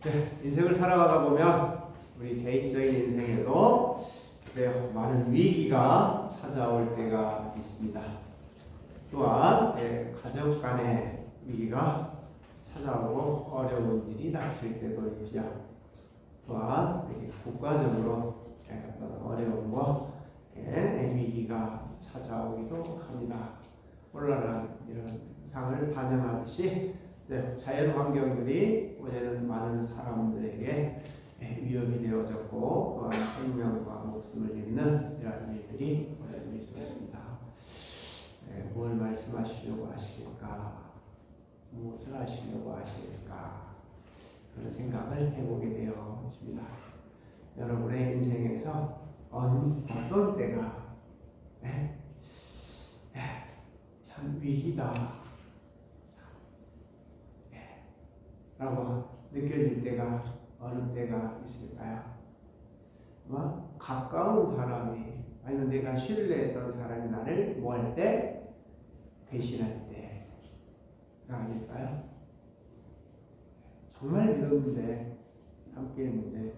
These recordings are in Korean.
네, 인생을 살아가다 보면 우리 개인적인 인생에도 많은 위기가 찾아올 때가 있습니다. 또한 가족 간의 위기가 찾아오고 어려운 일이 닥칠 때도 있죠. 또한 국가적으로 어떤 어려움과 위기가 찾아오기도 합니다. 혼란한 이런 상을 반영하듯이 자연 환경들이 올해는 많은 사람들에게 위협이 되어졌고 또한 생명과 목숨을 잃는 이런 일들이 올해는 있었습니다. 뭘 말씀하시려고 하실까? 무엇을 하시려고 하실까? 그런 생각을 해보게 되어집니다. 여러분의 인생에서 어떤 때가 참 위기다 라고 느껴질 때가 어느 때가 있을까요? 아마 가까운 사람이 아니면 내가 신뢰했던 사람이 나를 뭐 할 때? 배신할 때가 아닐까요? 정말 믿었는데 함께 했는데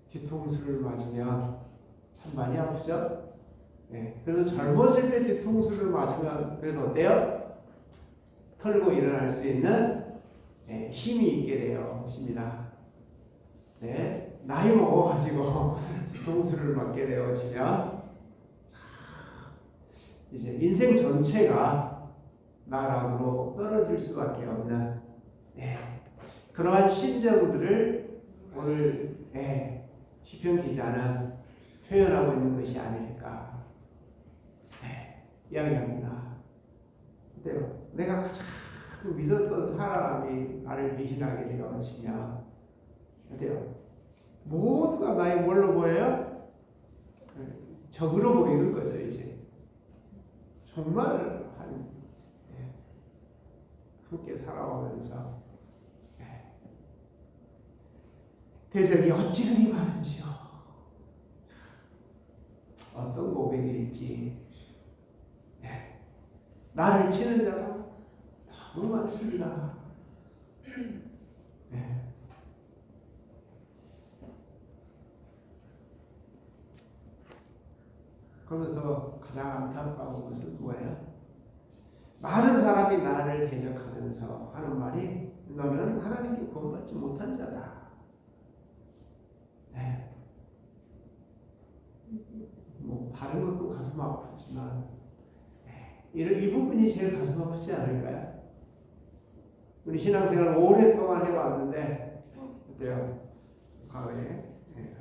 뒤통수를 맞으면 참 많이 아프죠? 그래서 젊었을 때 뒤통수를 맞으면 그래도 어때요? 털고 일어날 수 있는 힘이 있게 되어집니다. 나이 먹어가지고 뒤통수를 맞게 되어지면 이제 인생 전체가 나락으로 떨어질 수밖에 없는 그러한 심정들을 오늘 시편 기자는 표현하고 있는 것이 아닐까 이야기합니다. 어때요? 내가 가장 믿었던 사람이 나를 배신하게 되어지면 어때요? 모두가 나의 뭘로 보여요? 적으로 보이는 거죠. 이제 정말 함께 살아오면서 대적이 어찌 그리 많은지요. 어떤 고백일지 나를 치는 자가 너무 많습니다. 그러면서 가장 안타까운 것은 뭐예요? 많은 사람이 나를 대적하면서 하는 말이 너는 하나님께 구원받지 못한 자다. 뭐 다른 것도 가슴 아프지만 이 부분이 제일 가슴 아프지 않을까요? 우리 신앙생활 오랫동안 해왔는데 어때요? 과거에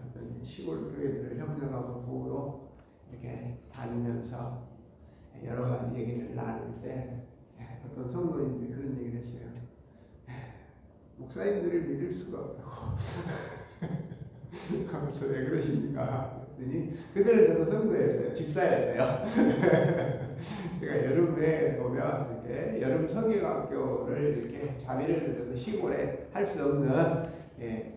어떤 시골 교회들을 협력하고 도우러 이렇게 다니면서 여러 가지 얘기를 나눌 때 어떤 성도님들이 그런 얘기를 했어요. 목사님들을 믿을 수가 없다고 하면서 왜 그러십니까? 그랬더니 그때는 저도 성도였어요. 집사였어요. 제가 여름에 보면 이렇게 여름 성경학교를 이렇게 자비를 들여서 시골에 할 수 없는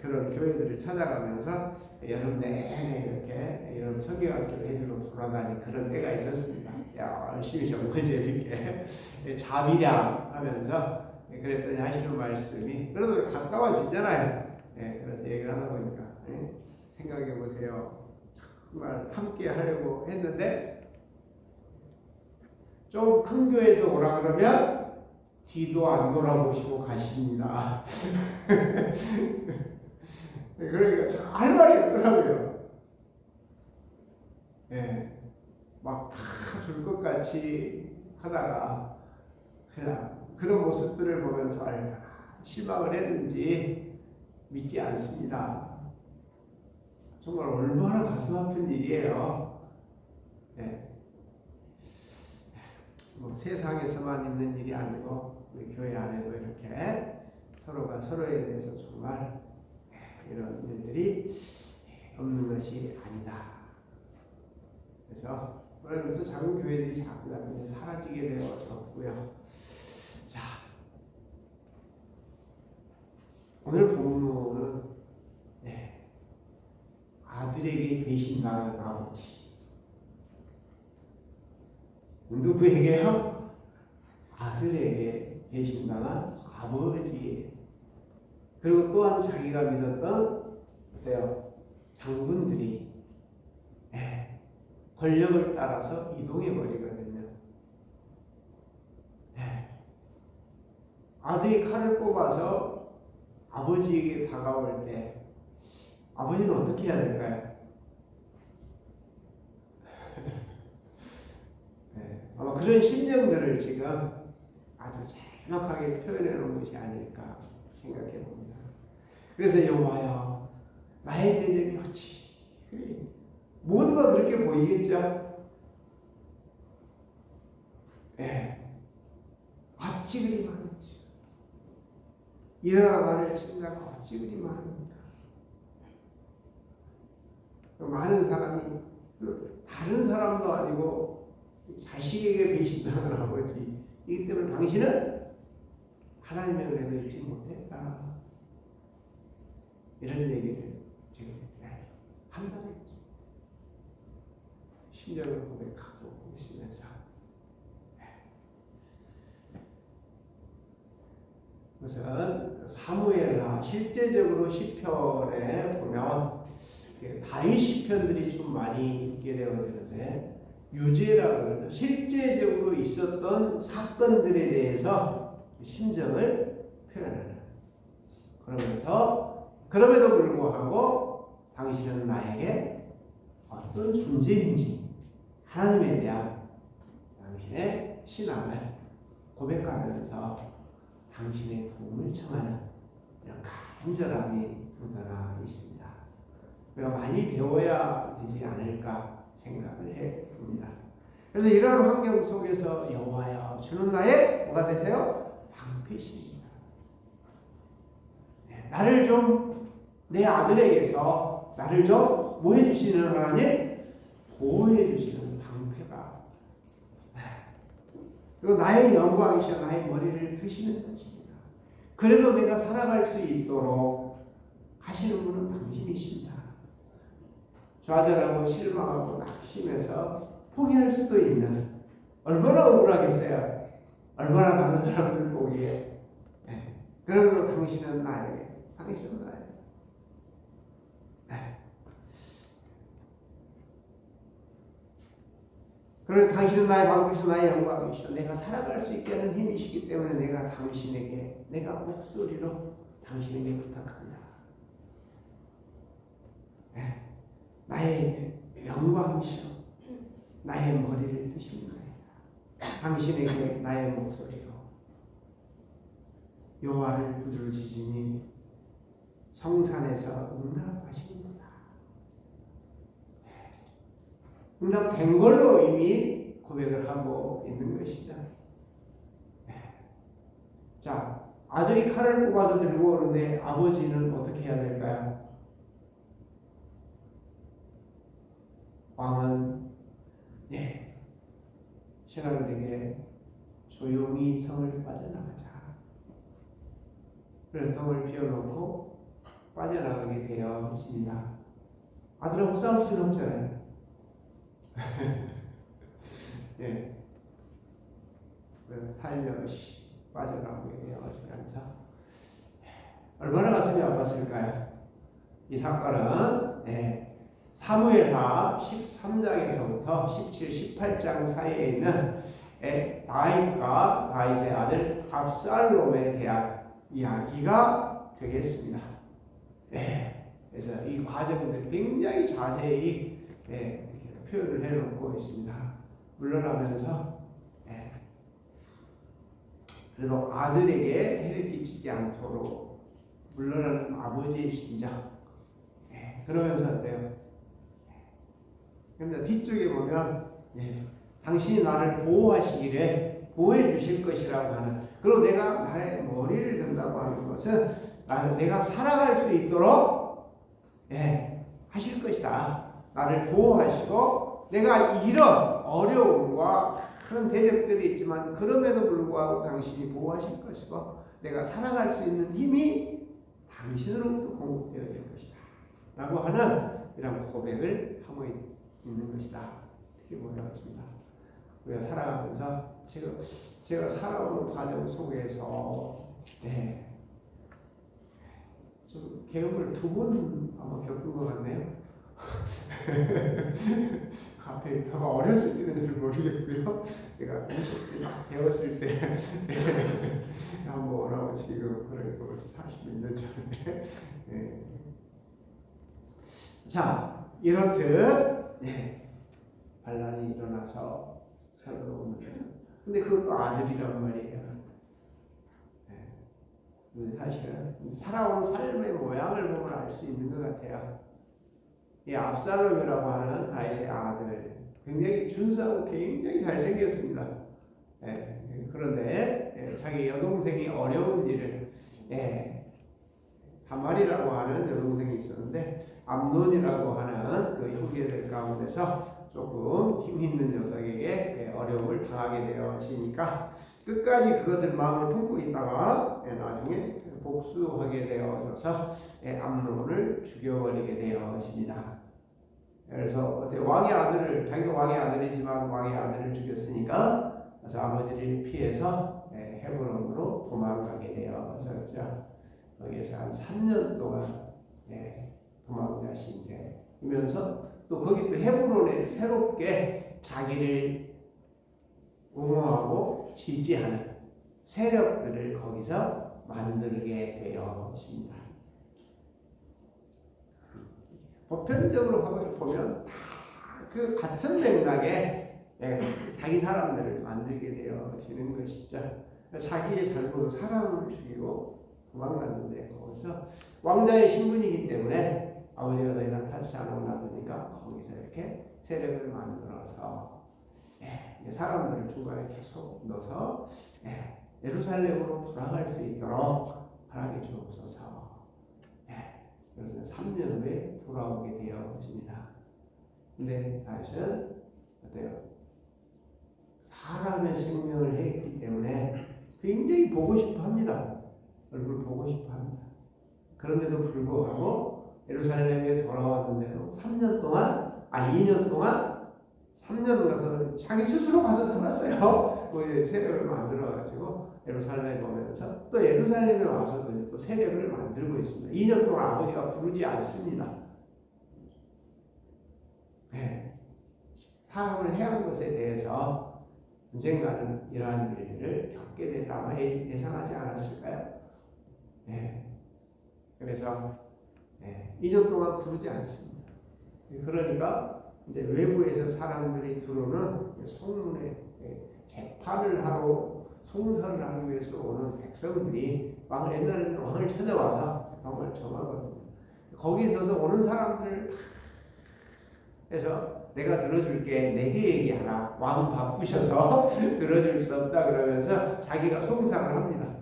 그런 교회들을 찾아가면서 여름 내내 이렇게 여름 성경학교를 해주러 돌아다니는 그런 때가 있었습니다. 야, 열심히 정말 재밌게 자비량 하면서 그랬더니 하시는 말씀이 그래도 가까워지잖아요. 그래서 얘기를 하다 보니까 생각해 보세요. 정말 함께 하려고 했는데 좀 큰 교회에서 오라 그러면 뒤도 안 돌아보시고 가십니다. 그러니까 할 말이 없더라고요. 막 다 줄 것 같이 하다가 그냥 그런 모습들을 보면서 실망을 했는지 믿지 않습니다. 정말 얼마나 가슴 아픈 일이에요. 뭐 세상에서만 있는 일이 아니고 우리 교회 안에도 이렇게 서로가 서로에 대해서 정말 이런 일들이 없는 것이 아니다. 그래서 그러면서 작은 교회들이 자꾸 사라지게 되어졌고요. 자, 오늘 본문은 아들에게 배신당한 아버지. 누구에게요? 아들에게 배신당한 아버지의 그리고 또한 자기가 믿었던 어때요? 장군들이 권력을 따라서 이동해 버리거든요. 아들이 칼을 뽑아서 아버지에게 다가올 때 아버지는 어떻게 해야 될까요? 아마 그런 심정들을 지금 아주 정확하게 표현해 놓은 것이 아닐까 생각해 봅니다. 그래서 여호와여 나의 대적이 어찌 모두가 그렇게 보이겠죠? 어찌 그리 많은지 일어나 나를 친다고 어찌 그리 많은가. 많은 사람이 다른 사람도 아니고 자식에게 배신당한 아버지이기 때문에 당신은 하나님의 은혜를 입지 못했다. 이런 얘기를 지금 한다겠죠. 심정을 고백하고 있으면서 우선 사무엘하 실제적으로 시편에 보면 다윗 시편들이 좀 많이 있게 되어지는데 유죄라고 그러죠. 실제적으로 있었던 사건들에 대해서 심정을 표현하는. 그러면서 그럼에도 불구하고 당신은 나에게 어떤 존재인지 하나님에 대한 당신의 신앙을 고백하면서 당신의 도움을 청하는 이런 간절함이 묻어나 있습니다. 우리가 많이 배워야 되지 않을까 생각을 해봅니다. 그래서 이러한 환경 속에서 여호와여 주는 나의 뭐가 되세요? 방패시입니다. 나를 좀 내 아들에게서 나를 좀 뭐 해주시는 하나님? 보호해주시는 방패가 그리고 나의 영광이시여 나의 머리를 드시는 것입니다. 그래도 내가 살아갈 수 있도록 하시는 분은 당신이십니다. 좌절하고 실망하고 낙심해서 포기할 수도 있는 얼마나 억울하겠어요. 얼마나 다른 사람들 보기에 그래도 당신은 나에게 당신은 나에게 그래서 당신은 나의 방패시오 나의 영광이시오 내가 살아갈 수 있게 하는 힘이시기 때문에 내가 당신에게 내가 목소리로 당신에게 부탁합니다. 나의 영광이시오 나의 머리를 드십니다. 당신에게 나의 목소리로 여호와를 부르짖으니 성산에서 응답하십니다. 응답된 걸로 이미 고백을 하고 있는 것이다. 자, 아들이 칼을 뽑아서 들고 오는데 아버지는 어떻게 해야 될까요? 왕은 신하들에게 조용히 성을 빠져나가자. 그래서 성을 비워놓고 빠져나가게 되어집니다. 아들하고 싸울 수는 없잖아요. 살며시 빠져나오게 되어지면서 얼마나 가슴이 아팠을까요? 이 사건은 사무엘하 13장에서부터 17, 18장 사이에 있는 다윗과 다윗의 아들 압살롬에 대한 이야기가 되겠습니다. 그래서 이 과정들 굉장히 자세히 표현을 해놓고 있습니다. 물러나면서 그래도 아들에게 해를 끼치지 않도록 물러나는 아버지의 심정. 그러면서 어때요? 그런데 뒤쪽에 보면 당신이 나를 보호하시기를 보호해 주실 것이라고 하는 그리고 내가 나의 머리를 든다고 하는 것은 내가 살아갈 수 있도록 하실 것이다. 나를 보호하시고 내가 이런 어려움과 그런 대적들이 있지만 그럼에도 불구하고 당신이 보호하실 것이고 내가 살아갈 수 있는 힘이 당신으로부터 공급되어야 될 것이다. 라고 하는 이런 고백을 하고 있는 것이다. 이렇게 보여집니다. 우리가 살아가면서 제가 살아오는 과정 속에서 계엄을 2번 아마 겪은 것 같네요. 앞에 더 어렸을 때는 잘 모르겠고요. 제가 20대 막 배웠을 때 한번 오라고 지금 그러니까 벌써 40몇 년 전에. 네. 자, 이렇듯 반란이 일어나서 서로 오면서 근데 그것도 아들이란 말이에요. 네. 사실은 살아온 삶의 모양을 보면 알 수 있는 것 같아요. 이 압살롬이라고 하는 다윗의 아들 굉장히 준수하고 굉장히 잘생겼습니다. 그런데 자기 여동생이 어려운 일을 다말이라고 하는 여동생이 있었는데 암논이라고 하는 그 형제들 가운데서 조금 힘 있는 녀석에게 어려움을 당하게 되어지니까 끝까지 그것을 마음에 품고 있다가 나중에 복수하게 되어져서 암논을 죽여버리게 되어집니다. 그래서 왕의 아들을 자기도 왕의 아들이지만 왕의 아들을 죽였으니까 그래서 아버지를 피해서 헤브론으로 도망가게 되어졌죠. 거기에서 한 3년 동안 도망자 신세이면서 또 거기 또 헤브론에 새롭게 자기를 옹호하고 지지하는 세력들을 거기서 만들게 되어집니다. 보편적으로 보면 다 그 같은 맥락에 자기 사람들을 만들게 되어지는 것이죠. 자기의 잘못으로 사람을 죽이고 도망갔는데 거기서 왕자의 신분이기 때문에 아버지가 더 이상 타치 안 올라가니까 거기서 이렇게 세력을 만들어서 사람들을 중간에 계속 넣어서 예루살렘으로 돌아갈 수 있도록 하나님 주옵소서. 그래서 3년 후에 돌아오게 되어집니다. 근데 다윗은 어때요? 사람의 생명을 했기 때문에 굉장히 보고 싶어 합니다. 얼굴 보고 싶어 합니다. 그런데도 불구하고 예루살렘에 돌아왔는데도 3년 동안, 2년 동안 3년을 가서 자기 스스로 가서 살았어요. 세력을 만들어가지고 예루살렘에 오면서 또 예루살렘에 와서도 또 세력을 만들고 있습니다. 2년 동안 아버지가 부르지 않습니다. 사람을 해한 것에 대해서 언젠가는 이러한 일들을 겪게 되리라 아마 예상하지 않았을까요? 그래서 2년 동안 부르지 않습니다. 그러니까 이제 외부에서 사람들이 들어오는 송문에 재판을 하러 송선을 하기 위해서 오는 백성들이 옛날에는 왕을 찾아와서 재판을 정하거든요. 거기 서서 오는 사람들을 다 해서 내가 들어줄게, 내게 얘기하라. 왕은 바쁘셔서 들어줄 수 없다 그러면서 자기가 송상을 합니다.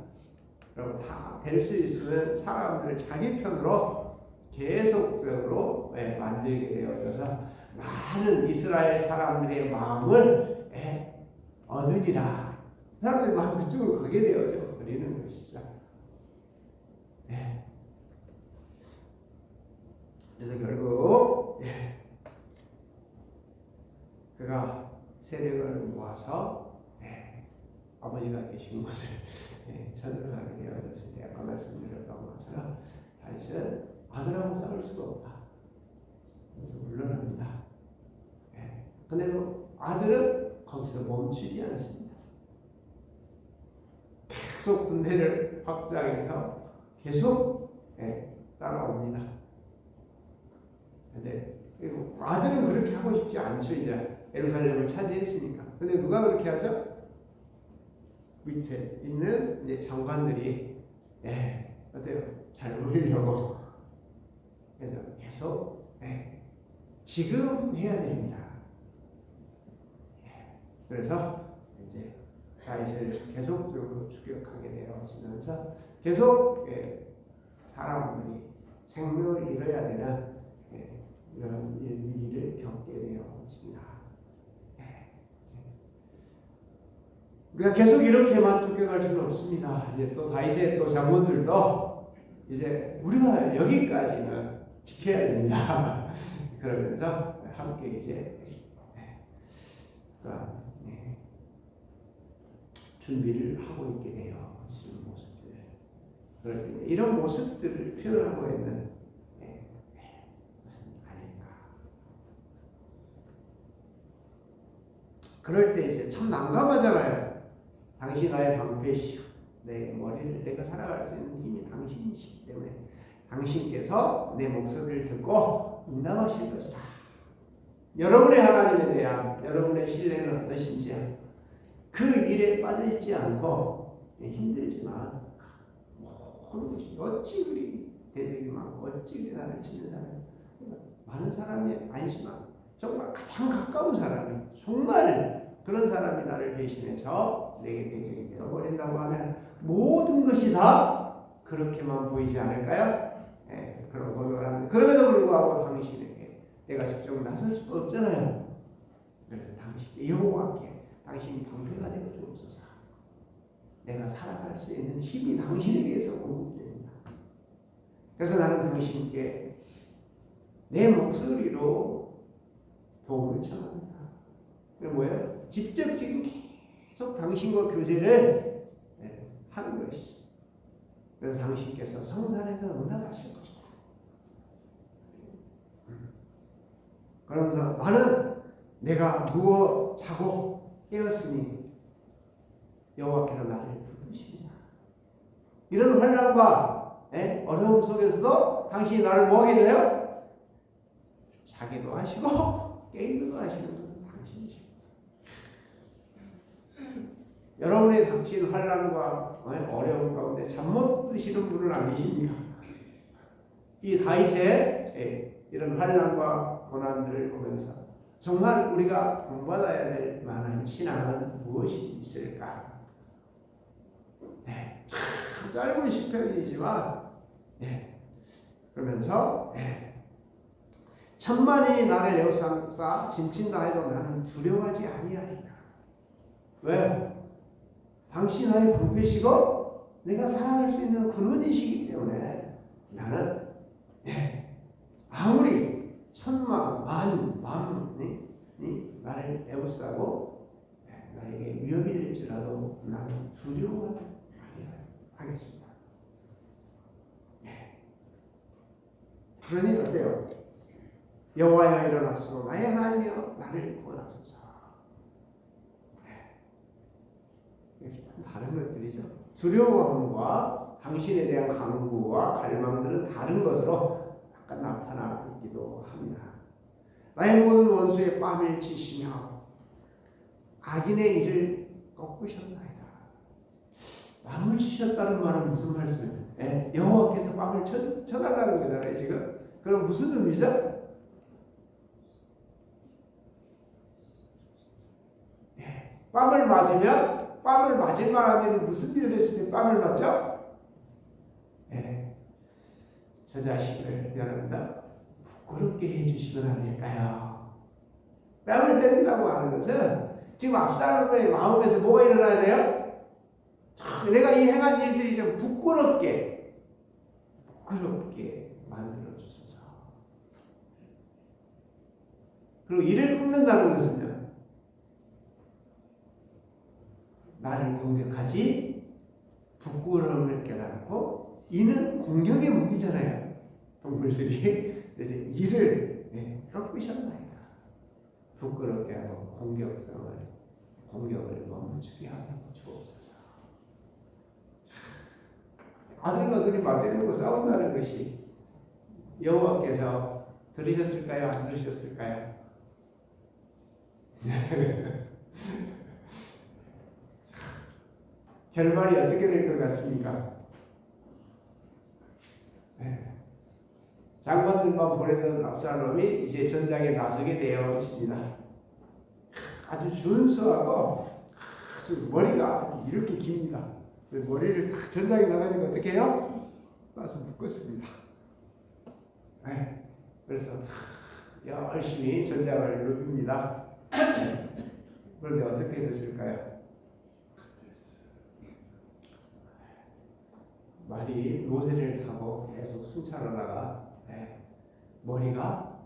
그리고 다 될 수 있으면 사람들을 자기 편으로 계속적으로 만들게 되어져서 많은 이스라엘 사람들의 마음을 얻으리라. 사람들이 마음 그쪽으로 가게 되어져 버리는 것이죠. 그래서 결국 그가 세력을 모아서 아버지가 계신 곳을 전을 하게 되어졌을 때 아까 말씀드렸던 것처럼 다윗은 아들하고 싸울 수가 없다. 그래서 물러납니다. 그런데도 아들은 거기서 멈추지 않습니다. 계속 군대를 확장해서 계속 따라옵니다. 근데 아들은 그렇게 하고 싶지 않죠. 이제 예루살렘을 차지했으니까. 근데 누가 그렇게 하죠? 밑에 있는 이제 장관들이 어때요? 잘 보이려고 그래서 계속 지금 해야 됩니다. 그래서 이제 다윗을 계속적으로 추격하게 되어지면서 계속 사람들이 생명을 잃어야 되는 이런 일을 겪게 되어집니다. 우리가 계속 이렇게만 쫓겨갈 수는 없습니다. 이제 또 다윗의 또 장군들도 이제 우리가 여기까지는 지켜야 됩니다. 그러면서 함께 이제 준비를 하고 있게 되어지는 모습들. 그럴 때 이런 모습들을 표현하고 있는 것은 아닐까. 그럴 때 이제 참 난감하잖아요. 당신 나의 방패시오. 내 머리를 내가 살아갈 수 있는 힘이 당신이시기 때문에 당신께서 내 목소리를 듣고 응답하실 것이다. 여러분의 하나님에 대한 여러분의 신뢰는 어떠신지요? 그 일에 빠져있지 않고 힘들지만 모든 것이 어찌 그리 대적이 많고 어찌 그리 나를 치는 사람이 많은 사람이 아니지만 정말 가장 가까운 사람이 정말 그런 사람이 나를 배신해서 내게 대적이 되어버린다고 하면 모든 것이 다 그렇게만 보이지 않을까요? 그런 고백을 합니다. 그럼에도 불구하고 당신에게 내가 직접 나설 수 없잖아요. 그래서 당신께 여호와께 당신이 방패가 되어 주옵소서. 내가 살아갈 수 있는 힘이 당신에게서 공급됩니다. 그래서 나는 당신께 내 목소리로 도움을 청합니다. 그게 뭐예요? 직접 지금 계속 당신과 교제를 하는 것이죠. 그래서 당신께서 성산에서 응답하실 것이다. 그러면서 나는 내가 누워 자고 깨었으니 여호와께서 나를 부르십니다. 이런 환난과 어려움 속에서도 당신이 나를 뭐하게 해줘요? 자기도 하시고 깨기도 하시는 분은 당신이십니다. 여러분의 닥친 환난과 어려움 가운데 잠 못 드시는 분은 아니십니까? 이 다윗의 이런 환난과 고난들을 보면서 정말 우리가 본받아야 될 만한 신앙은 무엇이 있을까? 참 짧은 시편이지만 그러면서 천만이 나를 에워싸 진친다 해도 나는 두려워하지 아니하리라. 왜? 당신 나의 방패시고 내가 살아갈 수 있는 근원이시기 때문에 나는 아무리 천만 만이 나를 에워싸고 나에게 위협이 될지라도 나는 두려워하지 하겠습니다. 그러니 어때요? 여호와여 일어나소서 나의 하나님이여 나를 구원하소서. 다른 것들이죠. 두려움과 당신에 대한 강구와 갈망들은 다른 것으로 약간 나타나기도 합니다. 나의 모든 원수의 뺨을 치시며 악인의 일을 꺾으셨나이다. 뺨을 치셨다는 말은 무슨 말씀이에요? 여호와께서 뺨을 쳐달라는 거잖아요. 지금 그럼 무슨 의미죠? 뺨을 맞으면 뺨을 맞을 만한 일은 무슨 일을 했을 때 뺨을 맞죠? 저 자식을 여러분들 부끄럽게 해주시면 안 될까요? 뺨을 때린다고 하는 것은 지금 압살롬의 마음에서 뭐가 일어나야 돼요? 내가 이 행한 일들이 좀 부끄럽게 만들어 주소서. 그리고 이를 꺾는다는 것은요, 나를 공격하지 부끄러움을 깨닫고 이는 공격의 무기잖아요. 동물들이. 그래서 이를 꺾으셨나이다. 부끄럽게 하고 공격을 멈추게 하고 주옵소서. 아들과 둘이 맞대고 싸운다는 것이 여호와께서 들으셨을까요? 안 들으셨을까요? 결말이 어떻게 될 것 같습니까? 장관들만 보내던 압살롬이 이제 전장에 나서게 되어집니다. 아주 준수하고 아주 머리가 이렇게 깁니다. 머리를 딱 전장에 나가니까 어떻게 해요? 따서 묶었습니다. 그래서 열심히 전장을 누빕니다. 그런데 어떻게 됐을까요? 말이 노새를 타고 계속 순찰하다가 머리가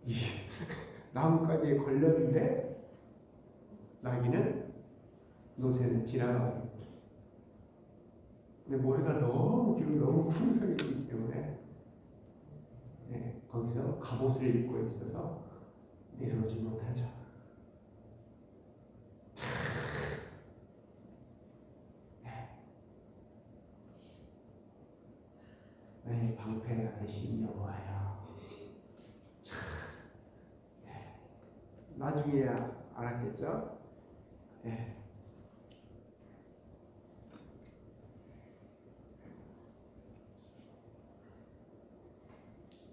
이 나뭇가지에 걸렸는데 나귀는 노새는 지나가고 근데 모래가 너무 길고 너무 풍성했기 때문에 거기서 갑옷을 입고 있어서 내려오지 못하죠. 나의 방패가 되신 여호와여. 나중에 알았겠죠?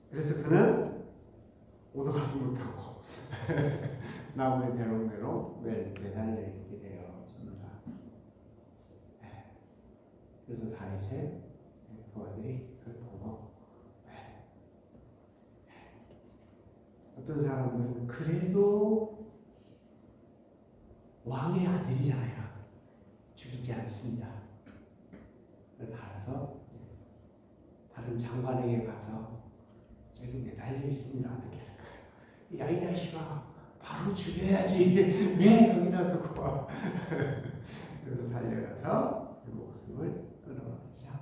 그래서 그는 오도가도 못하고 나무의 대롱대로 매달려 있게 되어집니다. 그래서 다윗의 부하들이 그걸 보고 어떤 사람들은 그래도 왕의 아들이잖아요. 죽이지 않습니다. 그래서 가서 다른 장관에게 가서 저기 매달려 있습니다. 어떻게 할까요? 야, 이 자식아, 바로 죽여야지. 왜 거기다 두고 와? 그래서 달려가서 그 목숨을 끊어버리자.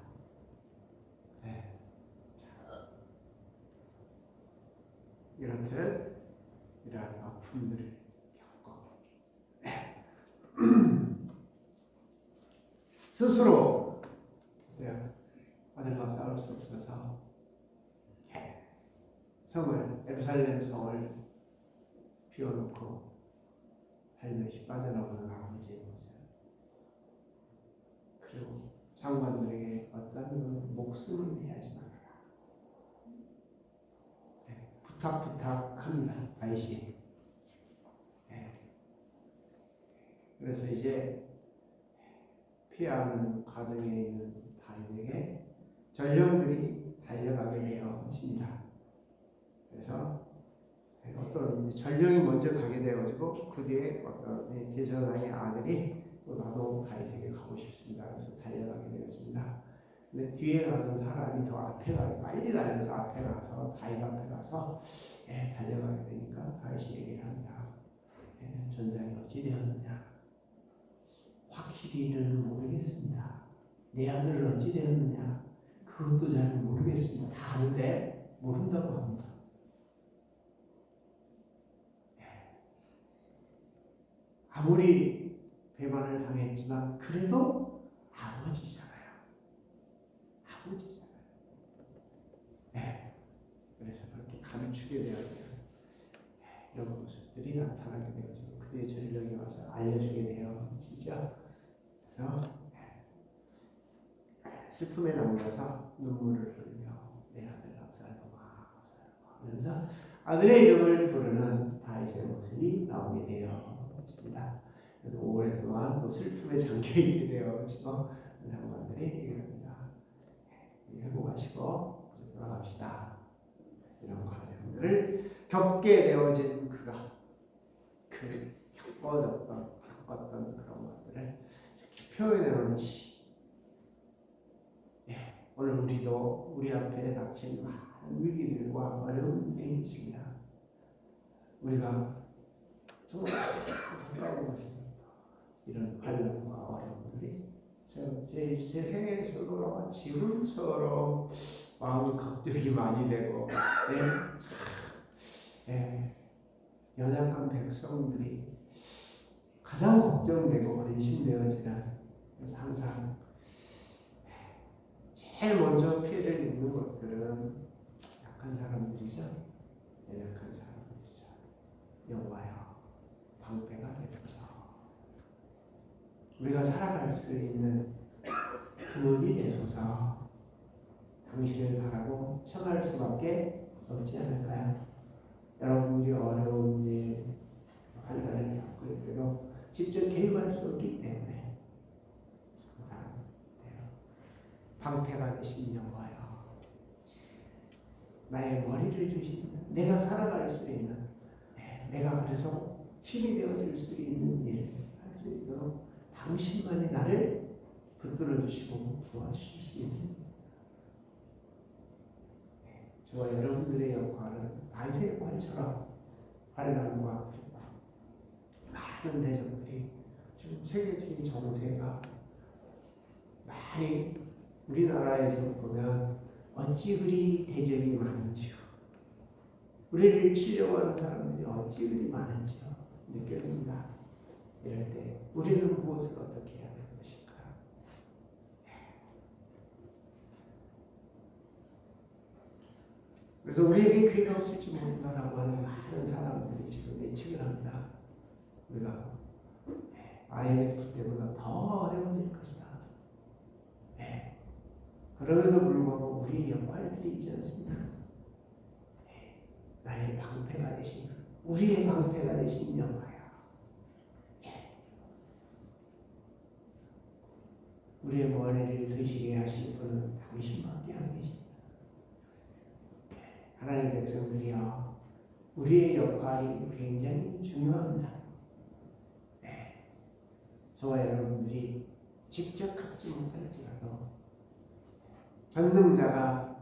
이렇듯 이러한 아픔들을 겪고 스스로 아들과 싸울 수 없어서 성을, 예루살렘 성을 비워놓고 살며시 빠져나오는 아버지의 모습, 그리고 장관들에게 어떤 목숨을 내야지 말아라 부탁합니다. 다윗이. 그래서 이제 피하는 과정에 있는 다윗에게 전령들이 달려가게 되어집니다. 그래서 어떤 전령이 먼저 가게 되어지고 그 뒤에 어떤 대전왕의 아들이 또 나도 다윗에게 가고 싶습니다. 그래서 달려가게 되어집니다. 근데 뒤에 가는 사람이 더 앞에 가게 빨리 달려서 앞에 가서 다윗 앞에 가서 달려가게 되니까 다윗이 얘기를 합니다. 전장이 어찌 되었느냐? 확실히는 모르겠습니다. 내 아들은 어찌 되었느냐? 그것도 잘 모르겠습니다. 다 아는데 모른다고 합니다. 아무리 배반을 당했지만 그래도 아버지잖아요. 아버지잖아요. 그래서 그렇게 감추게 되어요. 이런 모습들이 나타나게 되어지고 그뒤에 전령이 와서 알려주게 되어지죠. 그래서 슬픔에 남겨서 눈물을 흘려 내 아들 압살롬아 하면서 아들의 이름을 부르는 다윗의 모습이 나오게 되어집니다. 그래서 오랫동안 또 슬픔에 잠겨있게 되어지고 장관들이 얘기합니다. 회복하시고 이제 돌아갑시다. 이런 과정들을 겪게 되어진 그가 겪었던 그런 것들을 이렇게 표현해 놓지. 오늘 우리도 우리 앞에 닥친 많은 위기들과 어려움들이 있습니다. 우리가 정말 이런 환난과 어려움들이 제 생에서도 지금처럼 마음 걱정이 많이 되고 연약한 백성들이 가장 걱정되고 근심되어지는, 그래서 항상 제일 먼저 피해를 입는 것들은 약한 사람들이죠. 연약한 사람들이죠. 여호와여 방패가 되소서. 우리가 살아갈 수 있는 근원이 되소서. 당신을 바라고 청할 수밖에 없지 않을까요? 여러분들이 어려운 일, 환난을 겪을 때도 직접 개입할 수 없기 때문에 항상 방패가 되신 여호와여, 나의 머리를 주신, 내가 살아갈 수 있는, 내가 그래서 힘이 되어질 수 있는 일을 할 수 있도록 당신만이 나를 붙들어 주시고 도와주실 수 있는, 저와 여러분들의 역할은 다윗의 역할처럼 환난과 많은 대적들이 지금 세계적인 정세가 많이 우리나라에서 보면 어찌 그리 대적이 많은지요. 우리를 치려고 하는 사람들이 어찌 그리 많은지요. 느껴집니다. 이럴 때 우리는 무엇을 어떻게 해야 하는 것인가? 그래서 우리에게 귀가 없을지 모른다라고 하는 많은 사람들이 지금 예측을 합니다. 우리가 IMF 때보다 더 어려워질 것이다. 그러면서 불구하고 우리 역할들이 있지 않습니까? 나의 방패가 되신, 우리의 방패가 되신 여호와야. 우리의 머리를 드시게 하실 분은 당신밖에 안 계십니다. 하나님의 백성들이여, 우리의 역할이 굉장히 중요합니다. 저와 여러분들이 직접 갖지 못할지라도 전능자가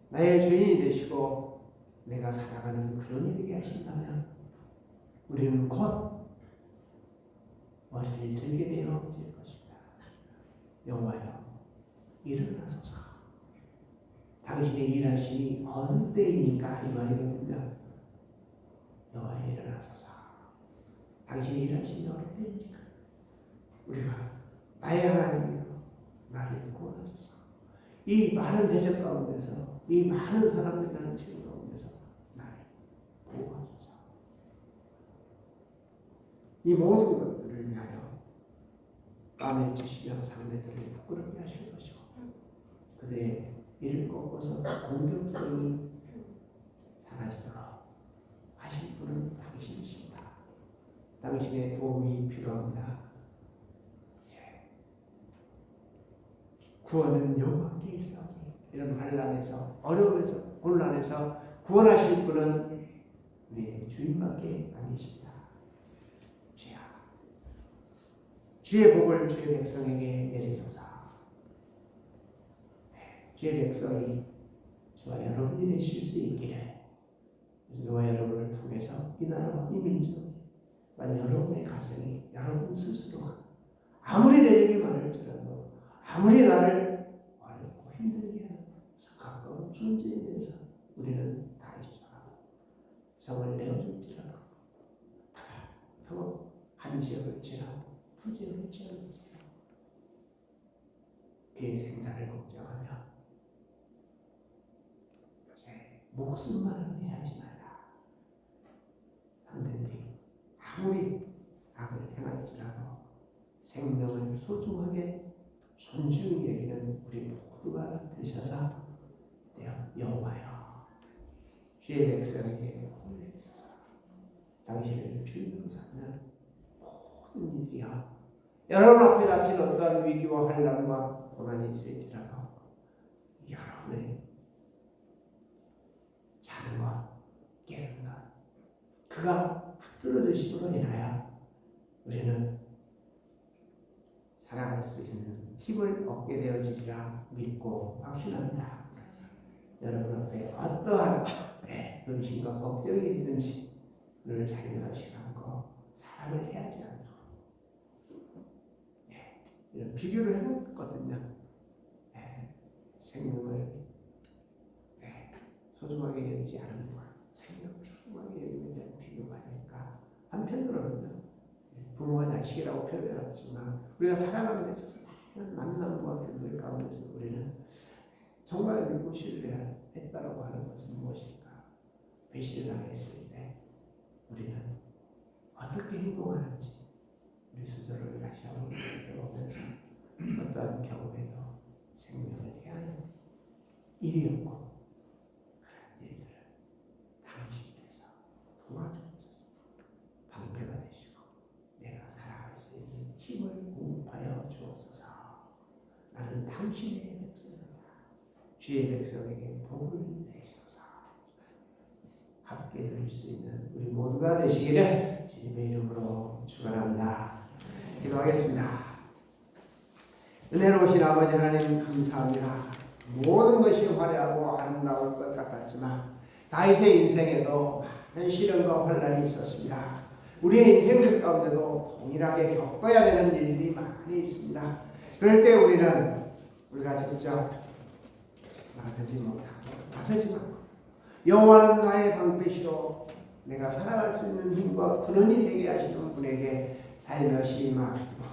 나의 주인이 되시고 내가 살아가는 그런 이 되게 하신다면 우리는 곧 머리를 들게 되어 질 것입니다. 여호와여, 일어나소서. 당신의 일하심이 어느 때이니까 이 말이거든요. 여호와여, 일어나소서. 당신의 일하심이 어느 때입니까? 우리가 나의 하나님이여, 나를 구원하소서. 이 많은 대적 가운데서, 이 많은 사람들이 나는 지금 가운데서 나를 보호하소서. 이 모든 것들을 위하여 땀을 찌시며 상대들을 부끄럽게 하실 것이고 그들의 이를 꺾어서 공격성이 사라지도록 하실 분은 당신이십니다. 당신의 도움이 필요합니다. 구원은 여호와께 있사오니, 이런 환난에서, 어려움에서, 곤란에서 구원하실 분은 우리의 주님밖에 안 계십니다. 주야, 주의 복을 주의 백성에게 내리소서. 주의 백성이 저와 여러분이 되실 수 있기를, 저와 여러분을 통해서 이 나라와 이 민족이, 여러분의 가정이, 여러분 스스로가 아무리 대적이 많을지라도, 아무리 나를 어렵고 힘들게 하는 가까운 존재에 대해서 우리는 다 인정하고 성을 내어줄지라도 더 한 지역을 지나고 두 지역을 지나고 그의 생사를 걱정하며 목숨만은 해하지 마라. 상대들이 아무리 악을 행할지라도 생명을 소중하게 존중히 여기는 우리 모두가 되셔서 여호와여, 주의 백성에게 복을 내리소서. 당신을 주인으로 삼는 모든 일이여, 여러분 앞에 닥친 어떠한 위기와 환난과 고난이 있을지라도 여러분의 자녀와 깨어나 그가 붙들어 주심으로 인하여 우리는 살아갈 수 있는 힘을 얻게 되어지리라 믿고 확신합니다. 여러분 앞에 어떠한 근심과 걱정이 있든지 늘 자유하지 않고 사랑을 해야지 않고 이런 비교를 해봤거든요. 생명을 소중하게 여기지 않은 것, 생명을 소중하게 여기는 데 비교가 아닐까. 한편으로는 부모와 자식이라고 표현해놨지만 우리가 살아가는 데 있어서 많은 만남과 교들 가운데서 우리는 정말 믿고 신뢰했다라고 하는 것은 무엇일까? 배신을 당했을 때 우리는 어떻게 행동하는지 우리 스스로를 다시 한번 살펴보면서 어떠한 경우에도 생명을 해야 하는 일이었고 그런 일들을 당신께서 도와주셔서 방패가 되시고 내가 살아갈 수 있는 힘을 공급하여 주옵소서. 나는 당신의 백성이다. 주의 백성에게 복을 내리소서. 함께 누릴 수 있는 우리 모두가 되시기를 주님의 이름으로 축원합니다. 기도하겠습니다. 은혜로우신 아버지 하나님 감사합니다. 모든 것이 화려하고 아름다울 것 같았지만 다윗의 인생에도 많은 시련과 환난이 있었습니다. 우리의 인생들 가운데도 동일하게 겪어야 되는 일이 많이 있습니다. 그럴 때 우리가 직접 나서지 말고 여호와는 나의 방패시로 내가 살아갈 수 있는 힘과 근원이 되게 하시는 분에게 살며시 맡기고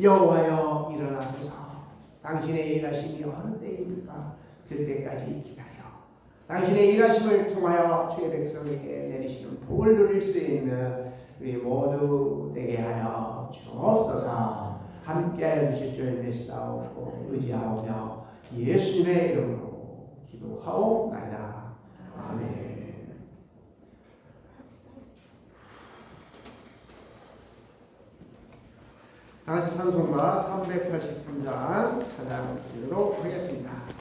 여호와여 일어나소서 당신의 일하심이 어느 때입니까? 그때까지 기다려 당신의 일하심을 통하여 주의 백성에게 내리시는 복을 누릴 수 있는 우리 모두 되게 하여 주옵소서. 함께하여 주실 줄 믿사오고 의지하오며 예수님의 이름으로 기도하옵나이다. 아멘. 다같이 찬송가 383장 찬양 드리도록 하겠습니다.